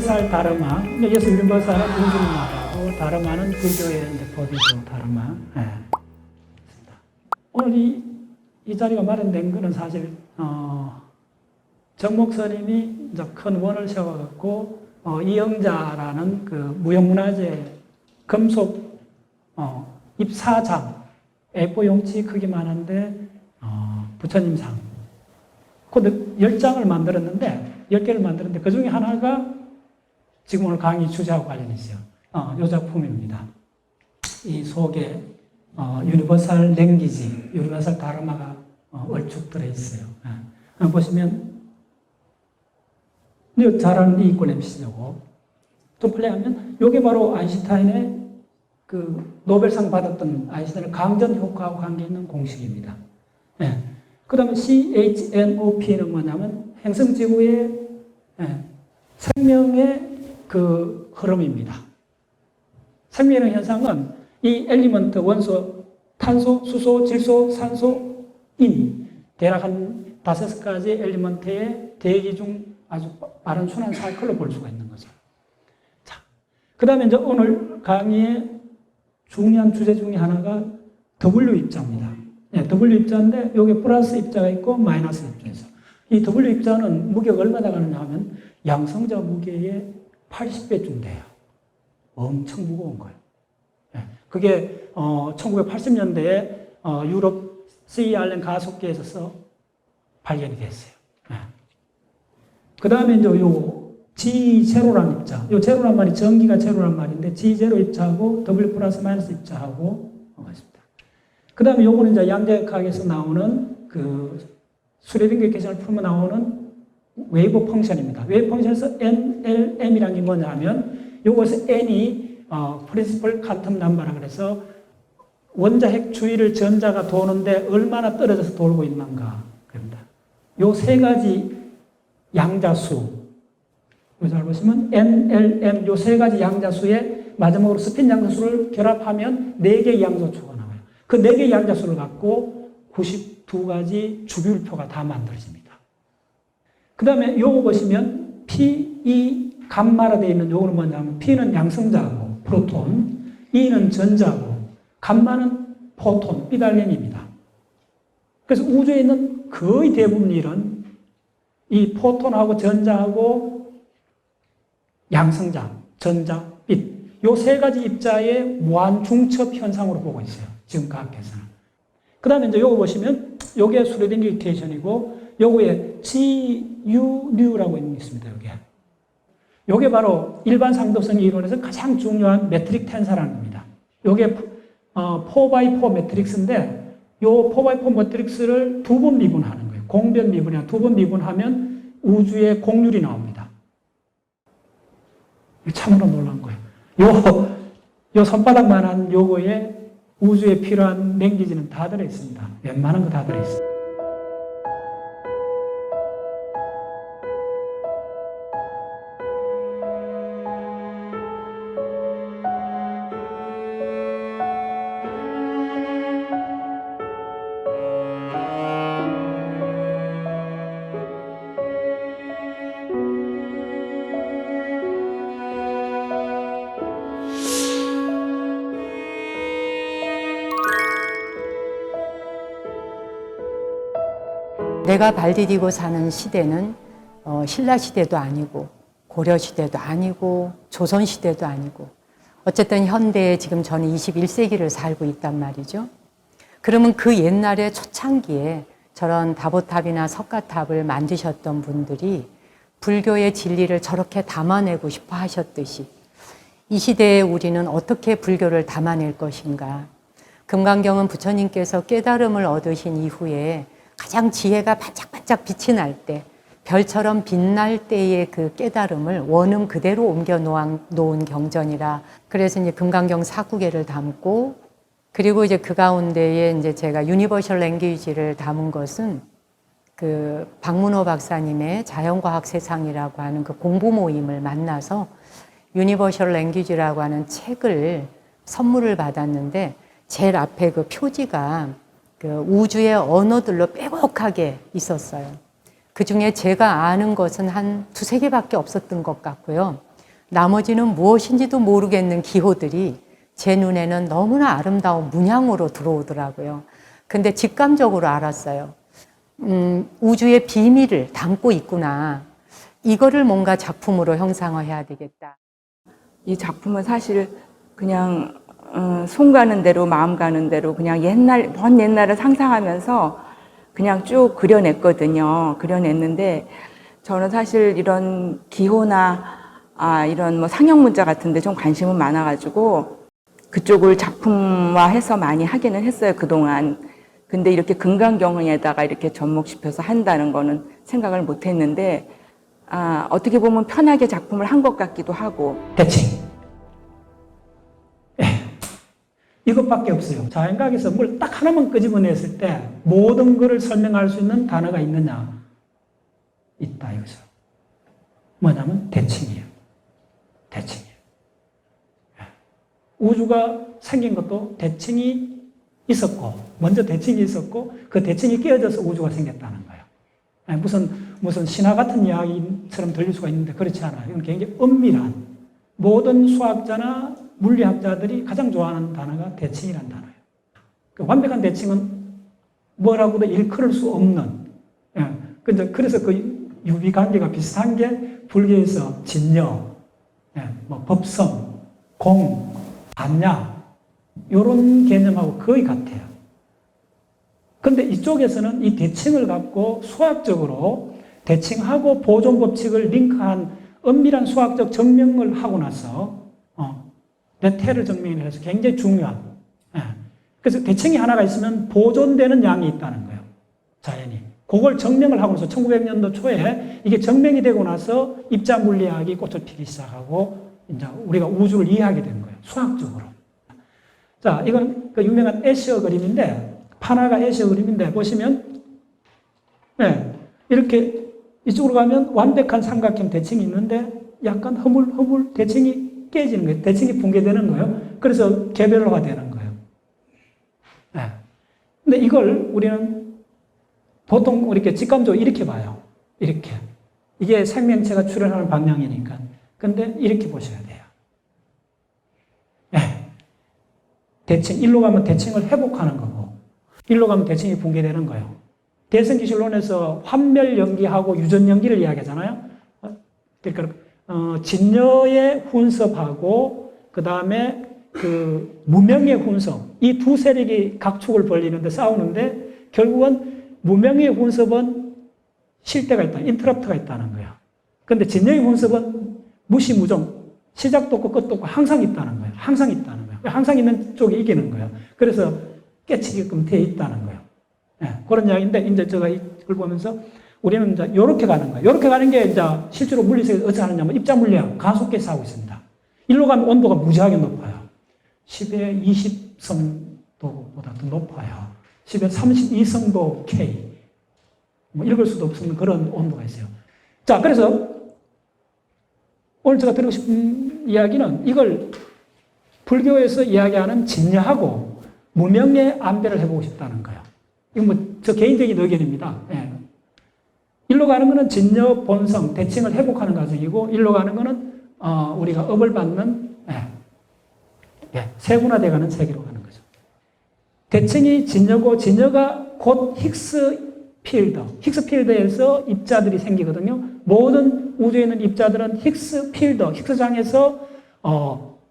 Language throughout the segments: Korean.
유니버설 다르마. 여기서 유니버설은 우주를 말하고 다르마는 불교의 이제 법이죠. 다르마. 네. 오늘 이 자리가 마련된 것은 사실 정목 스님이 이제 큰 원을 세워갖고 이영자라는 그 무형문화재 금속 입사장 A4 용치 크기만한데 부처님상 그 10장을 만들었는데 10개를 만들었는데 그 중에 하나가 지금 오늘 강의 주제하고 관련이 있어요. 이 작품입니다. 이 속에 유니버설 랭귀지, 유니버설 다르마가 얼추 들어있어요. 보시면 잘 아는 이 이꼴렘시죠. 좀 플레이하면 이게 바로 아인슈타인의 그 노벨상 받았던 아인슈타인의 강전 효과하고 관계 있는 공식입니다. 예. 그 다음에 CHNOP는 뭐냐면 행성지구의 생명의 그 흐름입니다. 생명의 현상은 이 엘리먼트, 원소, 탄소, 수소, 질소, 산소, 인 대략 한 5가지 엘리먼트의 대기 중 아주 빠른 순환 사이클로 볼 수가 있는 거죠. 자, 그 다음에 이제 오늘 강의의 중요한 주제 중에 하나가 W 입자입니다. 네, W 입자인데 여기 플러스 입자가 있고 마이너스 입자 있어. 이 W 입자는 무게가 얼마나 가느냐 하면 양성자 무게의 80배쯤 돼요. 엄청 무거운 거예요. 네, 그게 1980년대에 유럽 CERN 가속기에서 발견이 됐어요. 네. 그 다음에 이제 요 G0란 입자, 요 제로란 말이 전기가 제로란 말인데 G0 입자하고 W 플러스 마이너스 입자하고 있습니다. 그 다음에 요거는 이제 양자역학에서 나오는 그 슈레딩거 이퀘이션을 풀면 나오는 웨이브 펑션입니다. 웨이브 펑션에서 NLM이라는 게 뭐냐 하면 요것은 N이 프린시플 퀀텀 넘버라 그래서 원자핵 주위를 전자가 도는데 얼마나 떨어져서 돌고 있는가 그럽니다. 요 세 가지 양자수, 잘 보시면 NLM 요 세 가지 양자수의 마지막으로 스핀 양자수를 결합하면 4개의 양자수가 나와요. 그 4개의 양자수를 갖고 92가지 주기율표가 다 만들어집니다. 그 다음에 요거 보시면 P, E, 감마라 되어 있는 요거는 뭐냐면 P는 양성자고 프로톤, E는 전자고 감마는 포톤, B달림입니다. 그래서 우주에 있는 거의 대부분 일은 이 포톤하고 전자하고 양성자, 전자, 빛 요 세 가지 입자의 무한 중첩 현상으로 보고 있어요. 지금 과학에서는. 그 다음에 이제 요거 보시면 요게 슈레딩거 이퀘이션이고 요거에 GU라고 있는 게 있습니다. 요게 바로 일반 상도성 이론에서 가장 중요한 메트릭 텐서라는 겁니다. 요게 4x4 매트릭스인데 요 4x4 매트릭스를 2번 미분하는 거예요. 공변 미분이야. 2번 미분하면 우주의 공률이 나옵니다. 참으로 놀란 거예요. 요 손바닥만한 요거에 우주에 필요한 랭귀지는 다 들어있습니다. 웬만한 거 다 들어있습니다. 내가 발 디디고 사는 시대는 신라 시대도 아니고 고려 시대도 아니고 조선 시대도 아니고 어쨌든 현대에 지금 저는 21세기를 살고 있단 말이죠. 그러면 그 옛날에 초창기에 저런 다보탑이나 석가탑을 만드셨던 분들이 불교의 진리를 저렇게 담아내고 싶어 하셨듯이 이 시대에 우리는 어떻게 불교를 담아낼 것인가. 금강경은 부처님께서 깨달음을 얻으신 이후에 가장 지혜가 반짝반짝 빛이 날 때, 별처럼 빛날 때의 그 깨달음을 원음 그대로 옮겨 놓은 경전이라. 그래서 이제 금강경 4구계를 담고, 그리고 이제 그 가운데에 이제 제가 유니버셜 랭귀지를 담은 것은 그 박문호 박사님의 자연과학 세상이라고 하는 그 공부 모임을 만나서 유니버셜 랭귀지라고 하는 책을 선물을 받았는데, 제일 앞에 그 표지가 그 우주의 언어들로 빼곡하게 있었어요. 그 중에 제가 아는 것은 한 2-3개밖에 없었던 것 같고요. 나머지는 무엇인지도 모르겠는 기호들이 제 눈에는 너무나 아름다운 문양으로 들어오더라고요. 근데 직감적으로 알았어요. 우주의 비밀을 담고 있구나. 이거를 뭔가 작품으로 형상화해야 되겠다. 이 작품은 사실 그냥 손 가는 대로 마음 가는 대로 그냥 먼 옛날을 상상하면서 그냥 쭉 그려냈거든요. 그려냈는데 저는 사실 이런 기호나 이런 뭐 상형 문자 같은데 좀 관심은 많아가지고 그쪽을 작품화해서 많이 하기는 했어요, 그동안. 근데 이렇게 금강경에다가 이렇게 접목시켜서 한다는 거는 생각을 못 했는데, 어떻게 보면 편하게 작품을 한 것 같기도 하고. 대칭. 이것밖에 없어요. 자연과학에서 뭘 딱 하나만 끄집어냈을 때 모든 것을 설명할 수 있는 단어가 있느냐? 있다, 이거죠. 뭐냐면 대칭이에요. 대칭이에요. 우주가 생긴 것도 대칭이 있었고, 먼저 대칭이 있었고, 그 대칭이 끼어져서 우주가 생겼다는 거예요. 무슨 신화 같은 이야기처럼 들릴 수가 있는데 그렇지 않아요. 이건 굉장히 엄밀한, 모든 수학자나 물리학자들이 가장 좋아하는 단어가 대칭이라는 단어예요. 그 완벽한 대칭은 뭐라고도 일컬을 수 없는, 그래서 그 유비관계가 비슷한 게 불교에서 진여, 뭐 법성, 공, 반야, 이런 개념하고 거의 같아요. 근데 이쪽에서는 이 대칭을 갖고 수학적으로 대칭하고 보존 법칙을 링크한 엄밀한 수학적 증명을 하고 나서 네테르 증명을 해서 굉장히 중요한. 그래서 대칭이 하나가 있으면 보존되는 양이 있다는 거예요. 자연이. 그걸 증명을 하고 나서 1900년도 초에 이게 증명이 되고 나서 입자 물리학이 꽃을 피기 시작하고 이제 우리가 우주를 이해하게 된 거예요. 수학적으로. 자, 이건 그 유명한 애셔 그림인데, 파나가 애셔 그림인데, 보시면, 이렇게 이쪽으로 가면 완벽한 삼각형 대칭이 있는데, 약간 허물 대칭이 깨지는 거예요. 대칭이 붕괴되는 거예요. 그래서 개별화가 되는 거예요. 근데 이걸 우리는 보통 이렇게 직감적으로 이렇게 봐요. 이렇게. 이게 생명체가 출현하는 방향이니까. 근데 이렇게 보셔야 돼요. 대칭, 일로 가면 대칭을 회복하는 거고, 일로 가면 대칭이 붕괴되는 거예요. 대성기술론에서 환멸 연기하고 유전 연기를 이야기하잖아요. 그러니까 진여의 혼섭하고 그 다음에 그 무명의 혼섭, 이 두 세력이 각축을 벌리는데 싸우는데 결국은 무명의 혼섭은 쉴 때가 있다, 인터럽트가 있다는 거예요. 근데 진여의 혼섭은 무시무종, 시작도 없고 끝도 없고 항상 있다는 거예요. 항상 있다는 거예요. 항상 있는 쪽이 이기는 거예요. 그래서 깨치게끔 되어 있다는 거예요. 그런 이야기인데, 이제 제가 이걸 보면서 우리는 이제 이렇게 가는 거예요. 이렇게 가는 게 이제 실제로 물리학에서 어떻게 하느냐면 입자 물리학, 가속계에서 하고 있습니다. 일로 가면 온도가 무지하게 높아요. 10의 20성도보다 더 높아요. 10의 32성도 K. 뭐 읽을 수도 없는 그런 온도가 있어요. 자, 그래서 오늘 제가 드리고 싶은 이야기는 이걸 불교에서 이야기하는 진여하고 무명의 안배를 해보고 싶다는 거예요. 이건 뭐 저 개인적인 의견입니다. 일로 가는 거는 진여 본성, 대칭을 회복하는 과정이고, 일로 가는 거는 우리가 업을 받는 세분화돼가는 세계로 가는 거죠. 대칭이 진여고, 진여가 곧 힉스 필드, 힉스 필드에서 입자들이 생기거든요. 모든 우주에 있는 입자들은 힉스 필드, 힉스장에서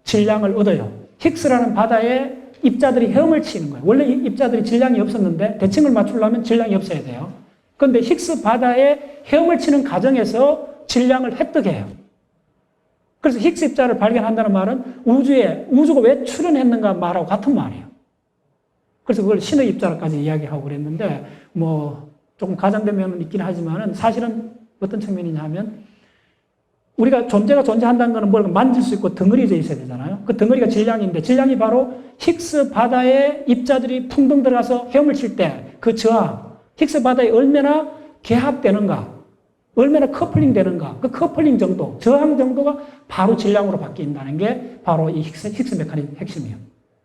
질량을 얻어요. 힉스라는 바다에 입자들이 헤엄을 치는 거예요. 원래 입자들이 질량이 없었는데 대칭을 맞추려면 질량이 없어야 돼요. 그런데 힉스 바다에 헤엄을 치는 과정에서 질량을 획득해요. 그래서 힉스 입자를 발견한다는 말은 우주가 왜 출현했는가 말하고 같은 말이에요. 그래서 그걸 신의 입자로까지 이야기하고 그랬는데, 뭐 조금 과장된 면은 있긴 하지만은 사실은 어떤 측면이냐면, 우리가 존재가 존재한다는 것은 뭘 만질 수 있고 덩어리져 있어야 되잖아요. 그 덩어리가 질량인데, 질량이 바로 힉스 바다에 입자들이 풍덩 들어가서 헤엄을 칠 때 그 저항, 힉스 바다에 얼마나 개합되는가, 얼마나 커플링 되는가, 그 커플링 정도, 저항 정도가 바로 질량으로 바뀐다는 게 바로 이 힉스 메커니즘 핵심이에요.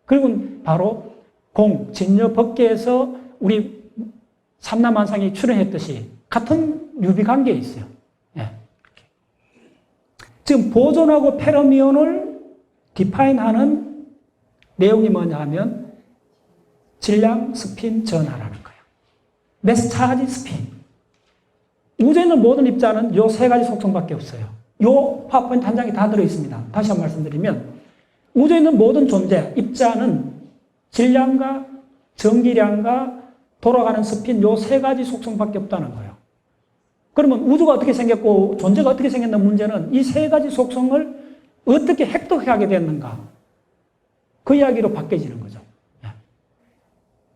그리고 바로 진여 법계에서 우리 삼라만상이 출현했듯이 같은 유비 관계에 있어요. 지금 보존하고 페르미온을 디파인하는 내용이 뭐냐 하면 질량, 스핀, 전하라는 거예요. 매스 차지, 스핀. 우주에 있는 모든 입자는 요 세 가지 속성밖에 없어요. 요 파워포인트 한 장이 다 들어있습니다. 다시 한번 말씀드리면 우주에 있는 모든 존재, 입자는 질량과 전기량과 돌아가는 스핀 요 세 가지 속성밖에 없다는 거예요. 그러면 우주가 어떻게 생겼고 존재가 어떻게 생겼는 문제는 이 세 가지 속성을 어떻게 획득하게 됐는가 그 이야기로 바뀌어지는 거죠.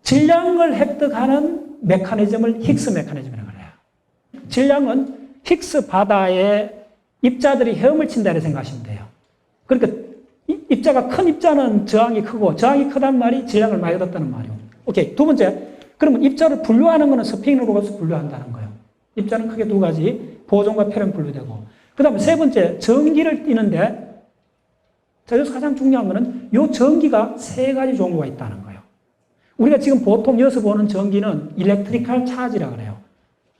질량을 획득하는 메커니즘을 힉스 메커니즘이라고 해요. 질량은 힉스 바다에 입자들이 헤엄을 친다고 생각하시면 돼요. 그러니까 입자가 큰 입자는 저항이 크고 저항이 크다는 말이 질량을 많이 얻었다는 말이에요. 오케이. 두 번째, 그러면 입자를 분류하는 것은 스핀으로 가서 분류한다는 거예요. 입자는 크게 두 가지, 보존과 페르미온 분류되고. 그 다음에 세 번째, 전기를 띠는데 자, 여기서 가장 중요한 것은 이 전기가 세 가지 종류가 있다는 거예요. 우리가 지금 보통 여기서 보는 전기는 일렉트리컬 차지라고 그래요.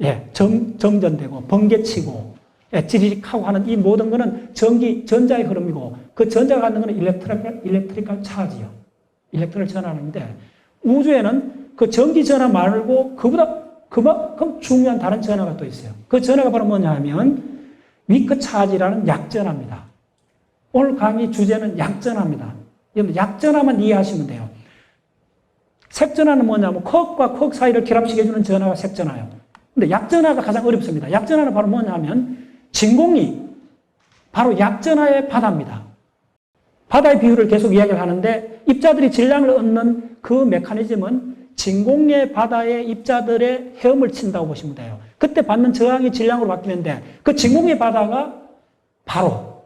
예, 정전되고 번개치고 예, 찌리릭하고 하는 이 모든 것은 전자의 흐름이고 그 전자가 갖는 것은 일렉트리컬 차지요. 일렉트리컬 전하는데 우주에는 그 전기 전하 말고 그보다 그만큼 중요한 다른 전하가 또 있어요. 그 전하가 바로 뭐냐 하면 위크 차지라는 약전하입니다. 오늘 강의 주제는 약전하입니다. 여러분 약전하만 이해하시면 돼요. 색전하는 뭐냐면 콕과 콕 사이를 결합시켜주는 전하가 색전하예요. 근데 약전하가 가장 어렵습니다. 약전하는 바로 뭐냐면 진공이 바로 약전하의 바다입니다. 바다의 비율을 계속 이야기를 하는데 입자들이 질량을 얻는 그 메커니즘은 진공의 바다에 입자들의 헤엄을 친다고 보시면 돼요. 그때 받는 저항이 질량으로 바뀌는데 그 진공의 바다가 바로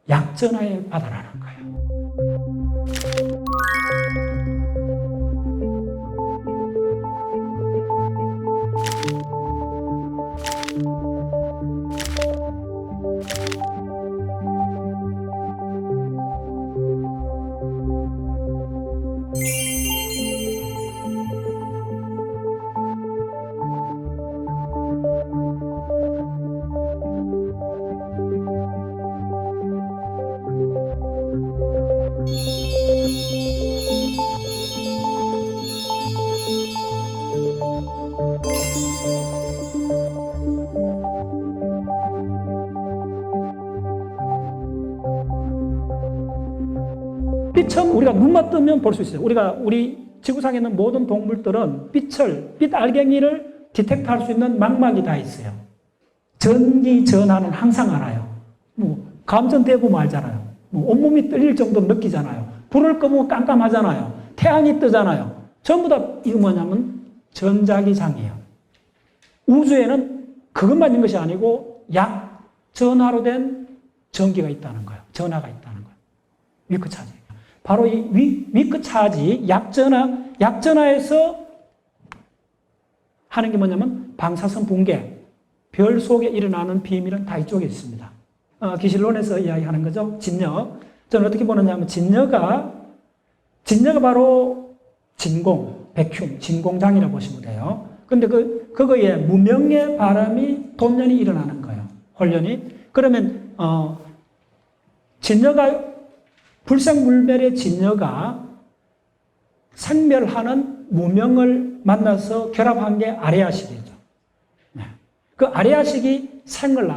약전하의 바다라는 거예요. 빛은 우리가 눈만 뜨면 볼 수 있어요. 우리 지구상에 있는 모든 동물들은 빛 알갱이를 디텍트할 수 있는 망막이 다 있어요. 전기 전하는 항상 알아요. 감전되고 말잖아요. 온몸이 떨릴 정도로 느끼잖아요. 불을 끄면 깜깜하잖아요. 태양이 뜨잖아요. 전부 다 이거 뭐냐면 전자기장이에요. 우주에는 그것만 있는 것이 아니고 약전하로 된 전기가 있다는 거예요. 전하가 있다는 거예요. 위크 차지. 바로 이 위크 차지, 약전하에서 하는 게 뭐냐면 방사선 붕괴, 별 속에 일어나는 비밀은 다 이쪽에 있습니다. 기실론에서 이야기하는 거죠. 진역. 저는 어떻게 보느냐 하면 진여가 바로 진공, 백큐, 진공장이라고 보시면 돼요. 근데 그거에 무명의 바람이 돈연이 일어나는 거예요. 혼연이. 그러면, 불생물별의 진여가 생멸하는 무명을 만나서 결합한 게 아레아식이죠. 네. 그 아레아식이 생을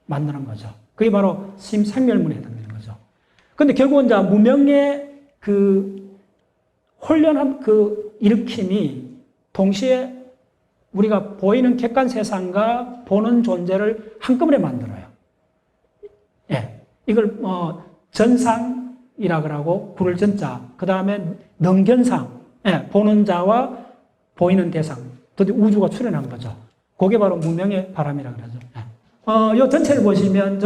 만드는 거죠. 그게 바로 심생멸문에 해당되는 거죠. 근데 결국은 이제 무명의 그 혼련한 그 일으킴이 동시에 우리가 보이는 객관 세상과 보는 존재를 한꺼번에 만들어요. 예. 이걸 전상이라 그러고 부를 전자, 그 다음에 능견상, 예, 보는 자와 보이는 대상, 드디어 우주가 출현한 거죠. 그게 바로 무명의 바람이라고 그러죠. 예. 요 전체를 보시면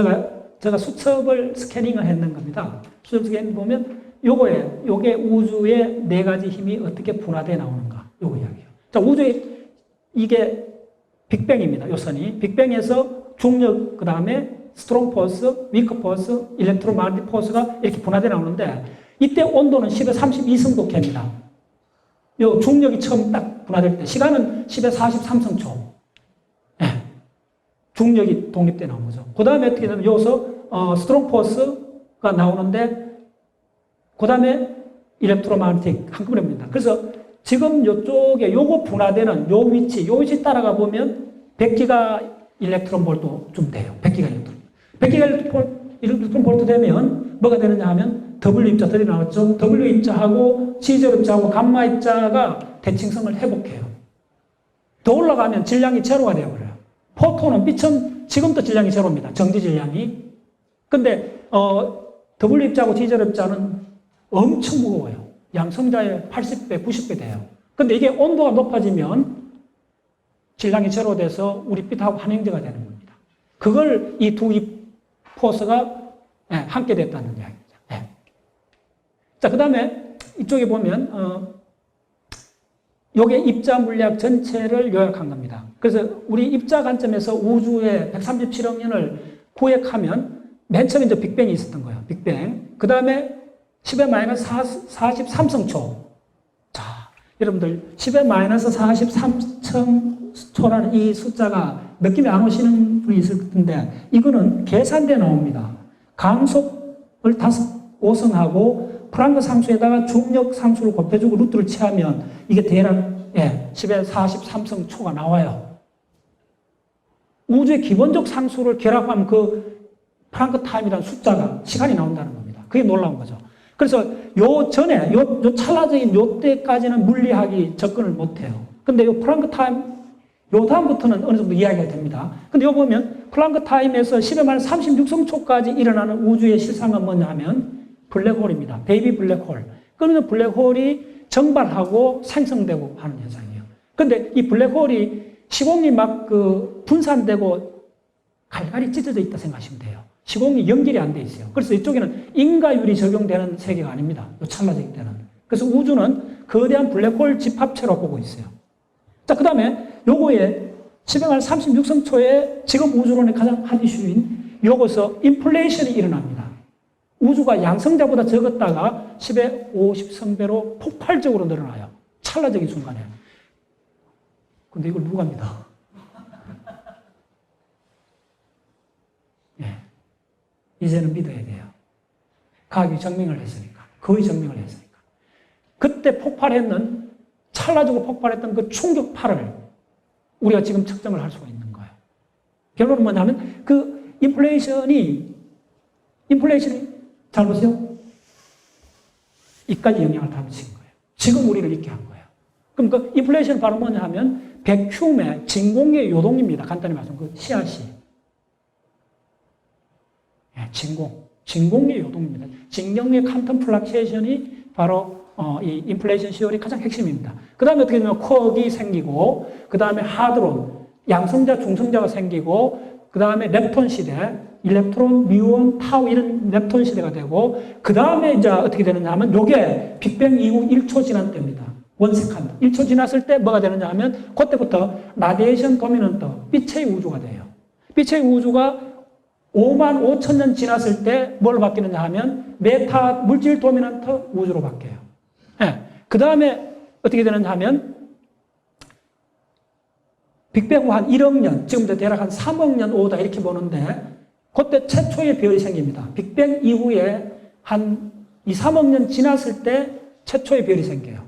제가 수첩을 스캐닝을 했는 겁니다. 수첩 스캐닝 보면 요게 우주의 네 가지 힘이 어떻게 분화되어 나오는가. 요거 이야기예요. 자, 우주의 이게 빅뱅입니다. 요 선이. 빅뱅에서 중력, 그 다음에 스트롱 포스, 위크 포스, 일렉트로마그네틱 포스가 이렇게 분화되어 나오는데 이때 온도는 10에 32성도 갭니다. 요 중력이 처음 딱 분화될 때 시간은 10에 43성초. 네. 중력이 독립돼 나오죠. 그 다음에 어떻게 되면 여기서 스트롱 포스가 나오는데 그 다음에 일렉트로마그네틱 한꺼번에 봅니다. 그래서 지금 이쪽에 요거 분화되는 요 위치 따라가 보면 100기가 일렉트론 볼트쯤 돼요. 100기가 일렉트론. 100기가 일렉트론 볼트 되면 뭐가 되느냐 하면 W 입자들이 나왔죠. W 입자하고 G0 입자하고 감마 입자가 대칭성을 회복해요. 더 올라가면 질량이 제로가 되어버려요. 포톤은 빛은 지금도 질량이 제로입니다. 정지 질량이. 근데 W 입자하고 G0 입자는 엄청 무거워요. 양성자의 80배, 90배 돼요. 근데 이게 온도가 높아지면 질량이 제로 돼서 우리 빛하고 한형제가 되는 겁니다. 그걸 이 두 포스가 함께 됐다는 이야기입니다. 자, 그 다음에 이쪽에 보면 요게 입자 물리학 전체를 요약한 겁니다. 그래서 우리 입자 관점에서 우주의 137억 년을 구획하면 맨 처음에 이제 빅뱅이 있었던 거예요. 빅뱅. 그 다음에 10의 마이너스 43성초. 자, 여러분들 10의 마이너스 43성초라는 이 숫자가 느낌이 안 오시는 분이 있을 텐데 이거는 계산돼 나옵니다. 강속을 5성하고 프랑크 상수에다가 중력 상수를 곱해주고 루트를 취하면 이게 대략 10의 43성초가 나와요. 우주의 기본적 상수를 결합하면 그 프랑크 타임이라는 숫자가 시간이 나온다는 겁니다. 그게 놀라운 거죠. 그래서 요 전에 요 찰나적인 요 때까지는 물리학이 접근을 못해요. 근데 요 프랑크 타임 요 다음부터는 어느 정도 이야기가 됩니다. 근데 요 보면 플랑크 타임에서 10의 마이너스 36성초까지 일어나는 우주의 실상은 뭐냐 하면 블랙홀입니다. 베이비 블랙홀. 그러면 블랙홀이 정발하고 생성되고 하는 현상이에요. 근데 이 블랙홀이 시공이 막 분산되고 갈갈이 찢어져 있다 생각하시면 돼요. 시공이 연결이 안 돼 있어요. 그래서 이쪽에는 인과율이 적용되는 세계가 아닙니다. 요 찰나적인 때는. 그래서 우주는 거대한 블랙홀 집합체로 보고 있어요. 자, 그 다음에 요거에 10의 마이너스 36성초에 지금 우주론의 가장 한 이슈인 요거서 인플레이션이 일어납니다. 우주가 양성자보다 적었다가 10의 50성배로 폭발적으로 늘어나요. 찰나적인 순간에. 근데 이걸 누가 믿어? 이제는 믿어야 돼요. 과학이 증명을 했으니까. 거의 증명을 했으니까. 그때 폭발했는, 찰나적으로 폭발했던 그 충격파를 우리가 지금 측정을 할 수가 있는 거예요. 결론은 뭐냐면 그 인플레이션이 잘 보세요. 이까지 영향을 다 미친 거예요. 지금 우리를 있게 한 거예요. 그럼 그 인플레이션 바로 뭐냐 하면 백큐움의 진공의 요동입니다. 간단히 말하면 그 씨앗이. 진공의 요동입니다. 진공의 퀀텀 플락시에이션이 바로 이 인플레이션 시열의 가장 핵심입니다. 그 다음에 어떻게 되면 쿼크가 생기고, 그 다음에 하드론, 양성자, 중성자가 생기고, 그 다음에 렙톤 시대, 일렉트론, 뮤온, 타우 이런 렙톤 시대가 되고, 그 다음에 이제 어떻게 되느냐 하면 요게 빅뱅 이후 1초 지난 때입니다. 원세컨드. 1초 지났을 때 뭐가 되느냐 하면 그때부터 라디에이션 도미넌트, 빛의 우주가 돼요. 빛의 우주가 5만 5천 년 지났을 때 뭘 바뀌느냐 하면 메타 물질 도미넌트 우주로 바뀌어요. 그 다음에 어떻게 되느냐 하면 빅뱅 후 한 1억 년, 지금 대략 한 3억 년 오다 이렇게 보는데 그때 최초의 별이 생깁니다. 빅뱅 이후에 한 2, 3억 년 지났을 때 최초의 별이 생겨요.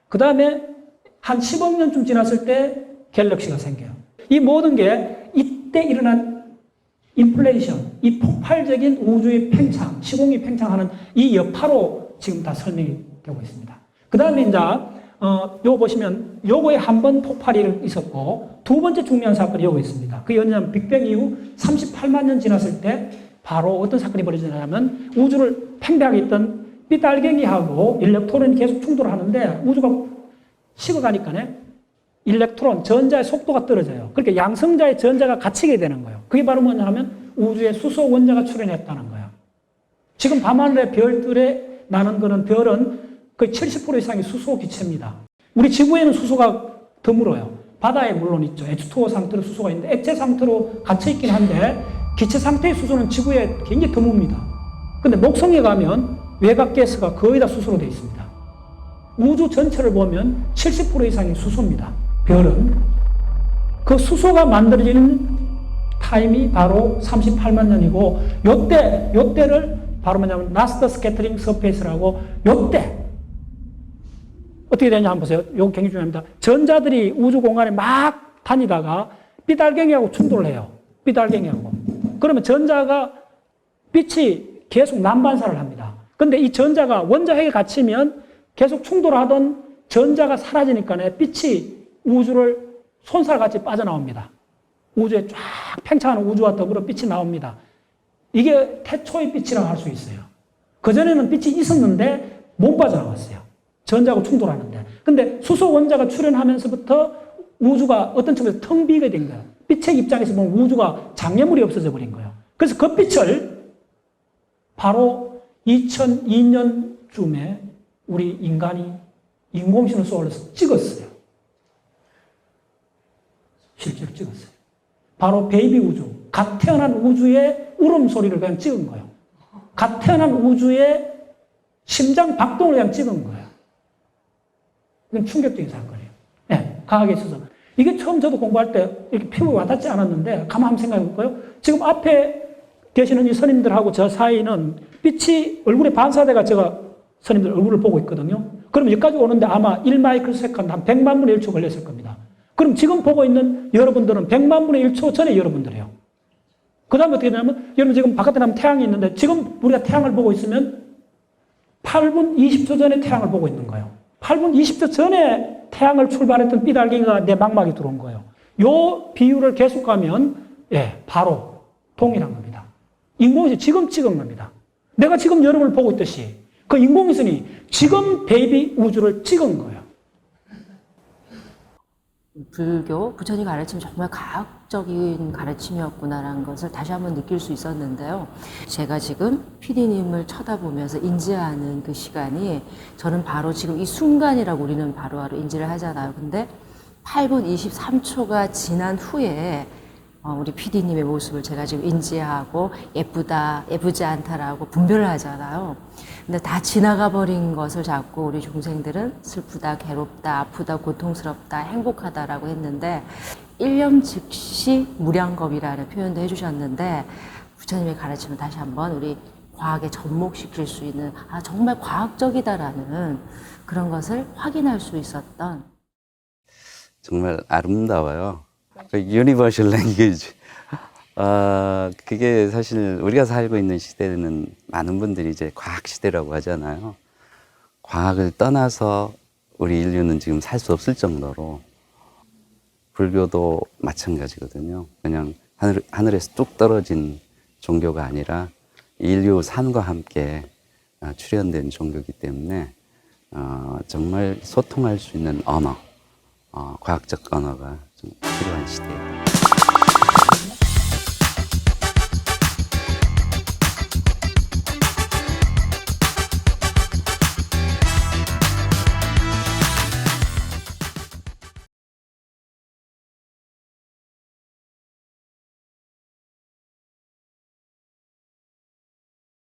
그 다음에 한 10억 년쯤 지났을 때 갤럭시가 생겨요. 이 모든 게 이때 일어난 인플레이션, 이 폭발적인 우주의 팽창, 시공이 팽창하는 이 여파로 지금 다 설명이 되고 있습니다. 그 다음에 이제, 요거 보시면, 요거에 한 번 폭발이 있었고, 두 번째 중요한 사건이 요거 있습니다. 그게 언제냐면, 빅뱅 이후 38만 년 지났을 때, 바로 어떤 사건이 벌어지냐면, 우주를 팽배하게 있던 삐딸갱이하고 일렉트론이 계속 충돌하는데, 우주가 식어가니까네, 일렉트론, 전자의 속도가 떨어져요. 그러니까 양성자의 전자가 갇히게 되는 거예요. 그게 바로 뭐냐 하면 우주에 수소 원자가 출현했다는 거예요. 지금 밤하늘의 별들에 나는 거는 별은 거의 70% 이상이 수소 기체입니다. 우리 지구에는 수소가 드물어요. 바다에 물론 있죠. H2O 상태로 수소가 있는데 액체 상태로 갇혀있긴 한데 기체 상태의 수소는 지구에 굉장히 드뭅니다. 근데 목성에 가면 외곽가스가 거의 다 수소로 되어 있습니다. 우주 전체를 보면 70% 이상이 수소입니다. 별은. 그 수소가 만들어지는 타임이 바로 38만 년이고 요때를 바로 뭐냐면 라스트 스캐터링 서페이스라고 요때 어떻게 되냐 한번 보세요. 이거 굉장히 중요합니다. 전자들이 우주 공간에 막 다니다가 삐달갱이하고 충돌을 해요. 삐달갱이하고. 그러면 전자가 빛이 계속 난반사를 합니다. 근데 이 전자가 원자핵에 갇히면 계속 충돌하던 전자가 사라지니까 빛이 우주를 손살같이 빠져나옵니다. 우주에 쫙 팽창하는 우주와 더불어 빛이 나옵니다. 이게 태초의 빛이라고 할 수 있어요. 그전에는 빛이 있었는데 못 빠져나왔어요. 전자하고 충돌하는데. 근데 수소 원자가 출현하면서부터 우주가 어떤 측면에서 텅 비게 된 거예요. 빛의 입장에서 보면 우주가 장애물이 없어져 버린 거예요. 그래서 그 빛을 바로 2002년쯤에 우리 인간이 인공신을 쏘아올려서 찍었어요. 실제로 찍었어요. 바로 베이비 우주, 갓 태어난 우주의 울음소리를 그냥 찍은 거예요. 갓 태어난 우주의 심장 박동을 그냥 찍은 거예요. 이건 충격적인 사건이에요. 네, 과학에 있어서. 이게 처음 저도 공부할 때 이렇게 피부에 와닿지 않았는데 가만 한번 생각해 볼까요? 지금 앞에 계시는 이 스님들하고 저 사이는 빛이 얼굴에 반사돼가 제가 스님들 얼굴을 보고 있거든요. 그럼 여기까지 오는데 아마 1마이크로세컨드 한 100만 분의 1초 걸렸을 겁니다. 그럼 지금 보고 있는 여러분들은 100만 분의 1초 전에 여러분들이에요. 그 다음에 어떻게 되냐면 여러분 지금 바깥에 나면 태양이 있는데 지금 우리가 태양을 보고 있으면 8분 20초 전에 태양을 보고 있는 거예요. 8분 20초 전에 태양을 출발했던 삐달갱이가 내 망막에 들어온 거예요. 요 비율을 계속 가면 바로 동일한 겁니다. 인공위성이 지금 찍은 겁니다. 내가 지금 여러분을 보고 있듯이 그 인공위성이 지금 베이비 우주를 찍은 거예요. 불교, 부처님 가르침이 정말 과학적인 가르침이었구나라는 것을 다시 한번 느낄 수 있었는데요. 제가 지금 PD님을 쳐다보면서 인지하는 그 시간이 저는 바로 지금 이 순간이라고 우리는 바로바로 인지를 하잖아요. 근데 8분 23초가 지난 후에 우리 PD님의 모습을 제가 지금 인지하고 예쁘다, 예쁘지 않다라고 분별을 하잖아요. 근데 다 지나가 버린 것을 자꾸 우리 중생들은 슬프다, 괴롭다, 아프다, 고통스럽다, 행복하다라고 했는데 일념 즉시 무량겁이라는 표현도 해주셨는데 부처님의 가르침을 다시 한번 우리 과학에 접목시킬 수 있는 정말 과학적이다라는 그런 것을 확인할 수 있었던 정말 아름다워요. 유니버셜 랭귀지. 그게 사실 우리가 살고 있는 시대는 많은 분들이 이제 과학 시대라고 하잖아요. 과학을 떠나서 우리 인류는 지금 살 수 없을 정도로 불교도 마찬가지거든요. 그냥 하늘에서 뚝 떨어진 종교가 아니라 인류 산과 함께 출현된 종교이기 때문에 정말 소통할 수 있는 언어, 과학적 언어가 좀 필요한 시대예요.